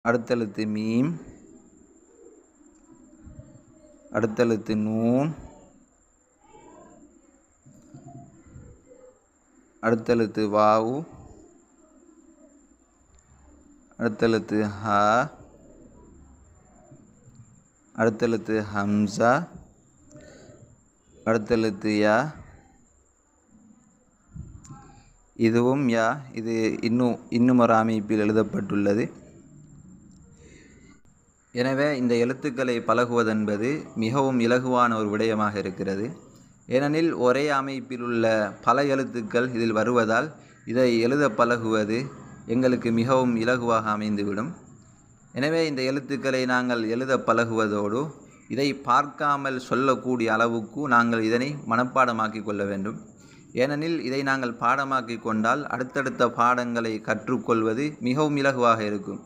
அடுத்தெழுத்து meme, அடுத்தெழுத்து noon, அடுத்தெழுத்து வாவு, அடுத்தெழுத்து ஹ, அடுத்தெழுத்து Hamza, அடுத்தெழுத்து யா, இதுவும் யா. இது இன்னும் ஒரு அமைப்பில் எழுதப்பட்டுள்ளது. எனவே இந்த எழுத்துக்களை பழகுவதென்பது மிகவும் இலகுவான ஒரு விடயமாக இருக்கிறது. ஏனெனில் ஒரே அமைப்பில் உள்ள பல எழுத்துக்கள் இதில் வருவதால் இதை எழுத பழகுவது எங்களுக்கு மிகவும் இலகுவாக அமைந்துவிடும். எனவே இந்த எழுத்துக்களை நாங்கள் எழுத பழகுவதோடு இதை பார்க்காமல் சொல்லக்கூடிய அளவுக்கு நாங்கள் இதனை மனப்பாடமாக்கி கொள்ள வேண்டும். ஏனெனில் இதை நாங்கள் பாடமாக்கி கொண்டால் அடுத்தடுத்த பாடங்களை கற்றுக்கொள்வது மிகவும் இலகுவாக இருக்கும்.